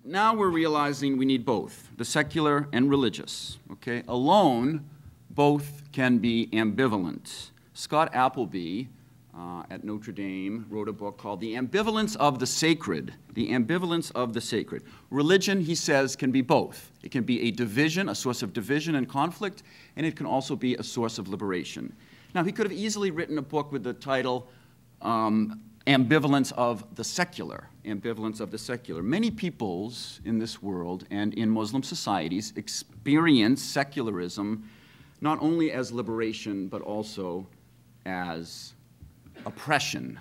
now we're realizing we need both, the secular and religious. Okay? Alone, both can be ambivalent. Scott Appleby at Notre Dame wrote a book called The Ambivalence of the Sacred. The Ambivalence of the Sacred. Religion, he says, can be both. It can be a division, a source of division and conflict, and it can also be a source of liberation. Now, he could have easily written a book with the title Ambivalence of the Secular. Ambivalence of the Secular. Many peoples in this world and in Muslim societies experience secularism not only as liberation, but also as oppression.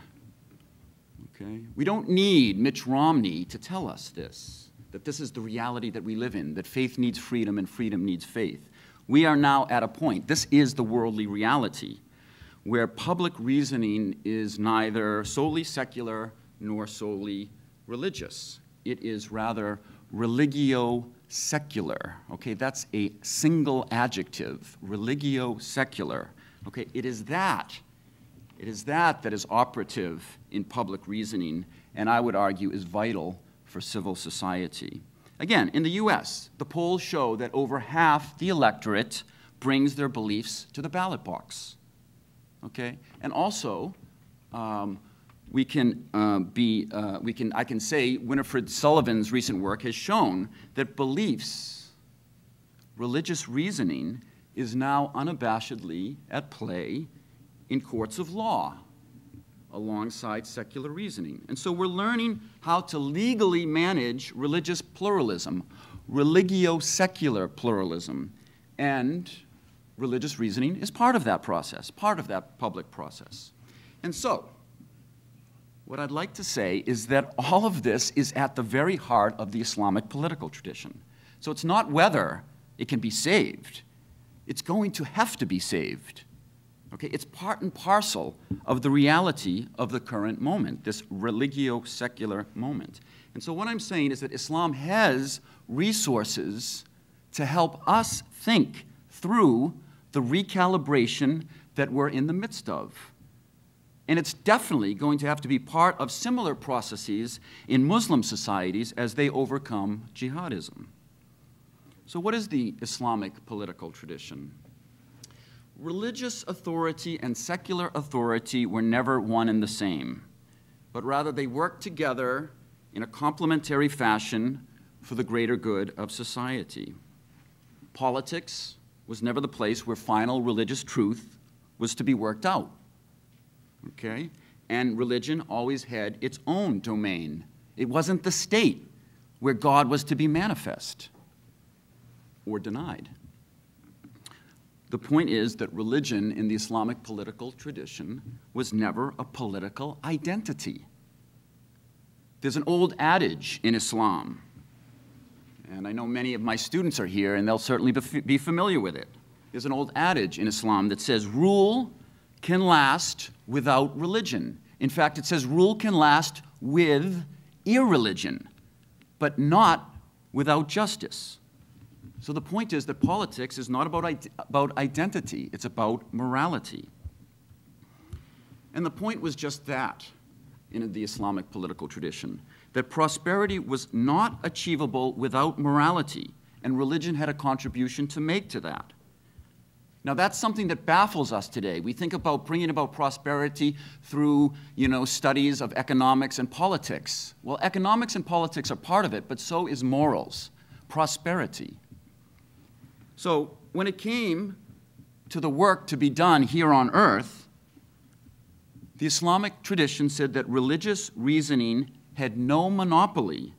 Okay? We don't need Mitch Romney to tell us this, that this is the reality that we live in, that faith needs freedom and freedom needs faith. We are now at a point, this is the worldly reality, where public reasoning is neither solely secular nor solely religious. It is rather religio-secular. Okay, that's a single adjective, religio-secular. Okay, it is that that is operative in public reasoning, and I would argue is vital for civil society. Again, in the US, the polls show that over half the electorate brings their beliefs to the ballot box. Okay, and also, I can say Winifred Sullivan's recent work has shown that beliefs, religious reasoning, is now unabashedly at play in courts of law alongside secular reasoning. And so we're learning how to legally manage religious pluralism, religio-secular pluralism, and religious reasoning is part of that process, part of that public process. And so, what I'd like to say is that all of this is at the very heart of the Islamic political tradition. So it's not whether it can be saved, it's going to have to be saved. Okay? It's part and parcel of the reality of the current moment, this religio-secular moment. And so what I'm saying is that Islam has resources to help us think through the recalibration that we're in the midst of. And it's definitely going to have to be part of similar processes in Muslim societies as they overcome jihadism. So what is the Islamic political tradition? Religious authority and secular authority were never one and the same, but rather they worked together in a complementary fashion for the greater good of society. Politics was never the place where final religious truth was to be worked out. Okay? And religion always had its own domain. It wasn't the state where God was to be manifest or denied. The point is that religion in the Islamic political tradition was never a political identity. There's an old adage in Islam, and I know many of my students are here, and they'll certainly be familiar with it. There's an old adage in Islam that says, rule can last without religion. In fact, it says rule can last with irreligion, but not without justice. So the point is that politics is not about identity, it's about morality. And the point was just that in the Islamic political tradition, that prosperity was not achievable without morality, and religion had a contribution to make to that. Now that's something that baffles us today. We think about bringing about prosperity through, studies of economics and politics. Well, economics and politics are part of it, but so is morals, prosperity. So when it came to the work to be done here on earth, the Islamic tradition said that religious reasoning had no monopoly.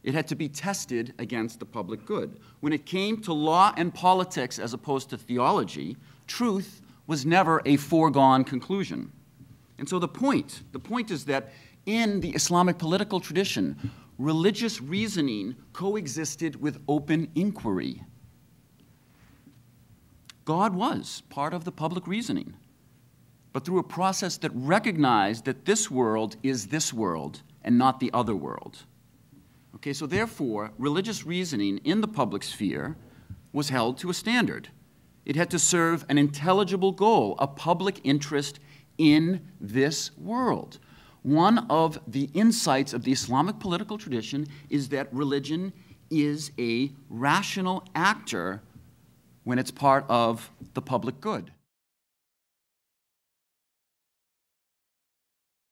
It had to be tested against the public good. When it came to law and politics as opposed to theology, truth was never a foregone conclusion. And so the point is that in the Islamic political tradition, religious reasoning coexisted with open inquiry. God was part of the public reasoning, but through a process that recognized that this world is this world and not the other world. Okay, so therefore, religious reasoning in the public sphere was held to a standard. It had to serve an intelligible goal, a public interest in this world. one of the insights of the Islamic political tradition is that religion is a rational actor when it's part of the public good.